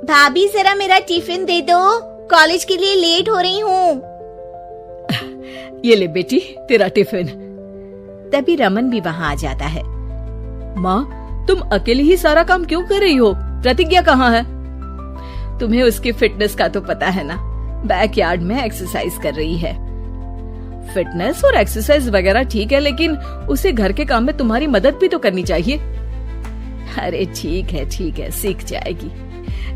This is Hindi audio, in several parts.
भाभी जरा मेरा टिफिन दे दो, कॉलेज के लिए लेट हो रही हूँ। ये ले बेटी तेरा टिफिन। तभी रमन भी वहाँ आ जाता है। माँ, तुम अकेले ही सारा काम क्यों कर रही हो? प्रतिज्ञा कहाँ है? तुम्हें उसकी फिटनेस का तो पता है ना, बैकयार्ड में एक्सरसाइज कर रही है। फिटनेस और एक्सरसाइज वगैरह ठीक है, लेकिन उसे घर के काम में तुम्हारी मदद भी तो करनी चाहिए। अरे ठीक है, सीख जाएगी।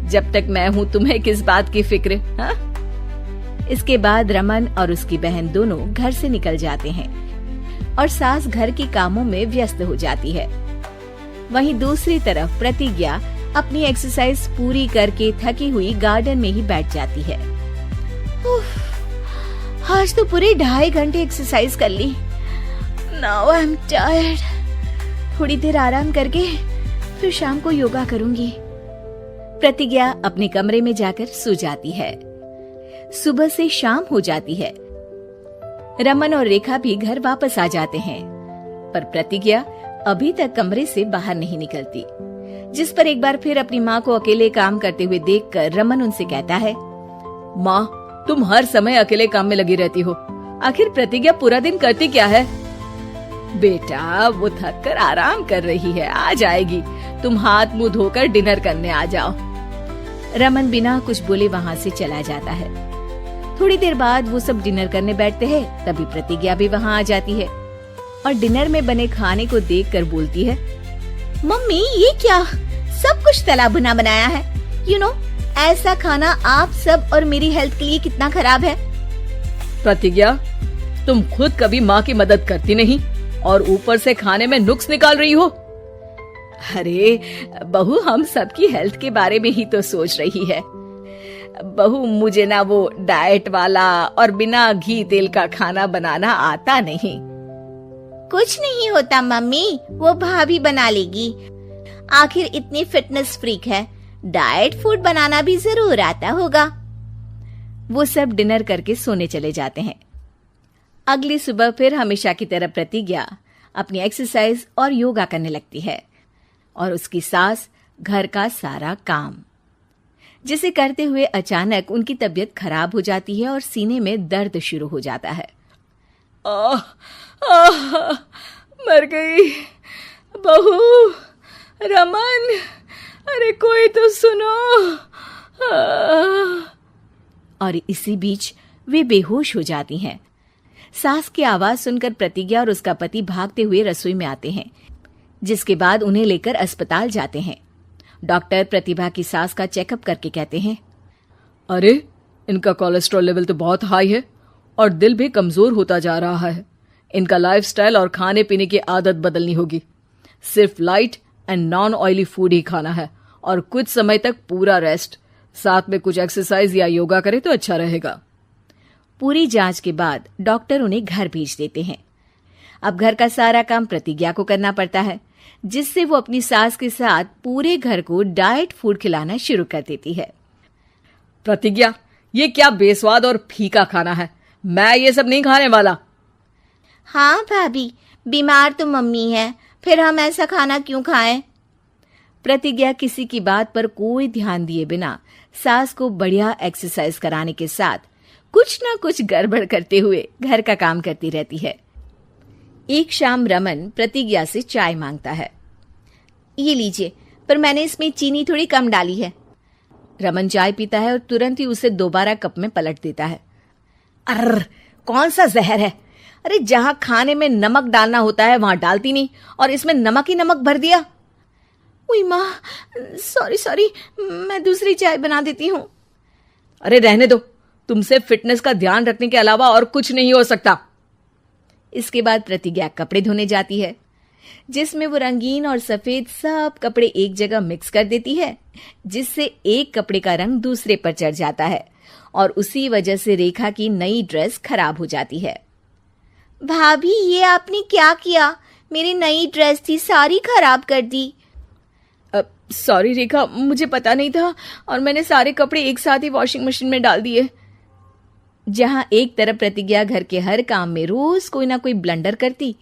जब तक मैं हूँ तुम्हें किस बात की फिक्र, हाँ? इसके बाद रमन और उसकी बहन दोनों घर से निकल जाते हैं और सास घर के कामों में व्यस्त हो जाती है। वहीं दूसरी तरफ प्रतिज्ञा अपनी एक्सरसाइज पूरी करके थकी हुई गार्डन में ही बैठ जाती है। आज तो पूरे 2.5 घंटे एक्सरसाइज कर ली। Now I am tired. थोड़ी देर आराम करके फिर शाम को योगा करूंगी। प्रतिज्ञा अपने कमरे में जाकर सो जाती है। सुबह से शाम हो जाती है। रमन और रेखा भी घर वापस आ जाते हैं, पर प्रतिज्ञा अभी तक कमरे से बाहर नहीं निकलती, जिस पर एक बार फिर अपनी माँ को अकेले काम करते हुए देखकर रमन उनसे कहता है, माँ, तुम हर समय अकेले काम में लगी रहती हो। आखिर प्रतिज्ञा पूरा दिन करती क्या है? बेटा, वो थक कर आराम कर रही है, आ जाएगी। तुम हाथ मुंह धोकर डिनर करने आ जाओ। रमन बिना कुछ बोले वहाँ से चला जाता है। थोड़ी देर बाद वो सब डिनर करने बैठते हैं। तभी प्रतिज्ञा भी वहाँ आ जाती है और डिनर में बने खाने को देखकर बोलती है, मम्मी ये क्या, सब कुछ तला भुना बनाया है। यू नो, ऐसा खाना आप सब और मेरी हेल्थ के लिए कितना खराब है। प्रतिज्ञा, तुम खुद कभी माँ की मदद करती नहीं और ऊपर से खाने में नुक्स निकाल रही हो। अरे बहू, हम सबकी हेल्थ के बारे में ही तो सोच रही है। बहू, मुझे ना वो डाइट वाला और बिना घी तेल का खाना बनाना आता नहीं। कुछ नहीं होता मम्मी, वो भाभी बना लेगी। आखिर इतनी फिटनेस फ्रीक है, डाइट फूड बनाना भी जरूर आता होगा। वो सब डिनर करके सोने चले जाते हैं। अगली सुबह फिर हमेशा की तरह प्रतिज्ञा अपनी एक्सरसाइज और योगा करने लगती है और उसकी सास घर का सारा काम, जिसे करते हुए अचानक उनकी तबीयत खराब हो जाती है और सीने में दर्द शुरू हो जाता है। मर गई बहू। रमन, अरे कोई तो सुनो। और इसी बीच वे बेहोश हो जाती हैं। सास की आवाज सुनकर प्रतिज्ञा और उसका पति भागते हुए रसोई में आते हैं, जिसके बाद उन्हें लेकर अस्पताल जाते हैं। डॉक्टर प्रतिभा की सास का चेकअप करके कहते हैं, अरे इनका कोलेस्ट्रॉल लेवल तो बहुत हाई है और दिल भी कमजोर होता जा रहा है। इनका लाइफस्टाइल और खाने पीने की आदत बदलनी होगी। सिर्फ light and non oily food ही खाना है और कुछ समय तक पूरा रेस्ट, साथ में कुछ एक्सरसाइज या योगा करे तो अच्छा रहेगा। पूरी जांच के बाद डॉक्टर उन्हें घर भेज देते हैं। अब घर का सारा काम प्रतिज्ञा को करना पड़ता है, जिससे वो अपनी सास के साथ पूरे घर को डाइट फूड खिलाना शुरू कर देती है। प्रतिज्ञा, ये क्या बेस्वाद और फीका खाना है, मैं ये सब नहीं खाने वाला। हाँ भाभी, बीमार तो मम्मी है, फिर हम ऐसा खाना क्यों खाएं? प्रतिज्ञा किसी की बात पर कोई ध्यान दिए बिना सास को बढ़िया एक्सरसाइज कराने के साथ कुछ न कुछ गड़बड़ करते हुए घर का काम करती रहती है। एक शाम रमन प्रतिज्ञा से चाय मांगता है। ये लीजिए, पर मैंने इसमें चीनी थोड़ी कम डाली है। रमन चाय पीता है और तुरंत ही उसे दोबारा कप में पलट देता है। अर्र, कौन सा जहर है? अरे जहां खाने में नमक डालना होता है वहां डालती नहीं और इसमें नमक ही नमक भर दिया। उई माँ, सॉरी, मैं दूसरी चाय बना देती हूँ। अरे रहने दो, तुमसे फिटनेस का ध्यान रखने के अलावा और कुछ नहीं हो सकता। इसके बाद प्रतिज्ञा कपड़े धोने जाती है, जिसमें वो रंगीन और सफेद सब कपड़े एक जगह मिक्स कर देती है, जिससे एक कपड़े का रंग दूसरे पर चढ़ जाता है और उसी वजह से रेखा की नई ड्रेस खराब हो जाती है। भाभी, ये आपने क्या किया? मेरी नई ड्रेस थी, सारी खराब कर दी। सॉरी रेखा, मुझे पता नहीं था और मैंने सारे कपड़े एक साथ ही वॉशिंग मशीन में डाल दिए। जहां एक तरफ प्रतिज्ञा घर के हर काम में रोज कोई ना कोई ब्लंडर करती,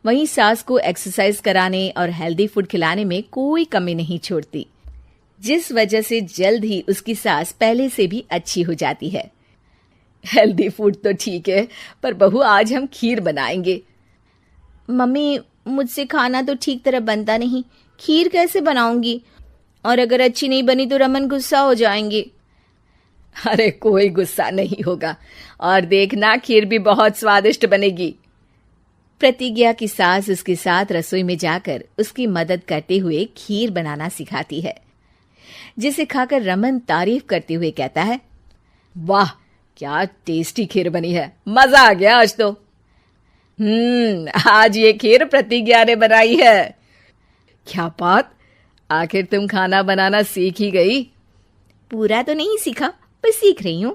वहीं सास को एक्सरसाइज कराने और हेल्दी फूड खिलाने में कोई कमी नहीं छोड़ती। जिस वजह से जल्द ही उसकी सांस पहले से भी अच्छी हो जाती है। हेल्दी फूड तो ठीक है, पर बहू आज हम खीर बनाएंगे। मम्मी, मुझसे खाना तो ठीक तरह बनता नहीं, खीर कैसे बनाऊंगी? और अगर अच्छी नहीं बनी तो रमन गुस्सा हो जाएंगे। अरे कोई गुस्सा नहीं होगा, और देखना खीर भी बहुत स्वादिष्ट बनेगी। प्रतिज्ञा की सास उसके साथ रसोई में जाकर उसकी मदद करते हुए खीर बनाना सिखाती है, जिसे खाकर रमन तारीफ करते हुए कहता है, वाह क्या टेस्टी खीर बनी है, मजा आ गया आज तो। आज ये खीर प्रतिज्ञा ने बनाई है। क्या बात, आखिर तुम खाना बनाना सीख ही गई? पूरा तो नहीं सीखा, पर सीख रही हूं।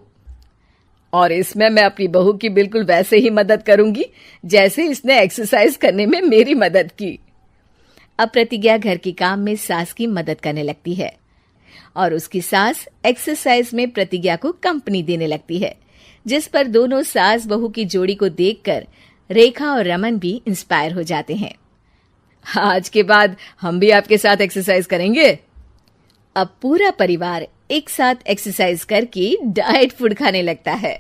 और इसमें मैं अपनी बहू की बिल्कुल वैसे ही मदद करूंगी जैसे इसने एक्सरसाइज करने में मेरी मदद की। अब प्रतिज्ञा घर के काम में सास की मदद करने लगती है और उसकी सास एक्सरसाइज में प्रतिज्ञा को कंपनी देने लगती है, जिस पर दोनों सास बहू की जोड़ी को देखकर रेखा और रमन भी इंस्पायर हो जाते हैं। आज के बाद हम भी आपके साथ एक्सरसाइज करेंगे। अब पूरा परिवार एक साथ एक्सरसाइज करके डाइट फूड खाने लगता है।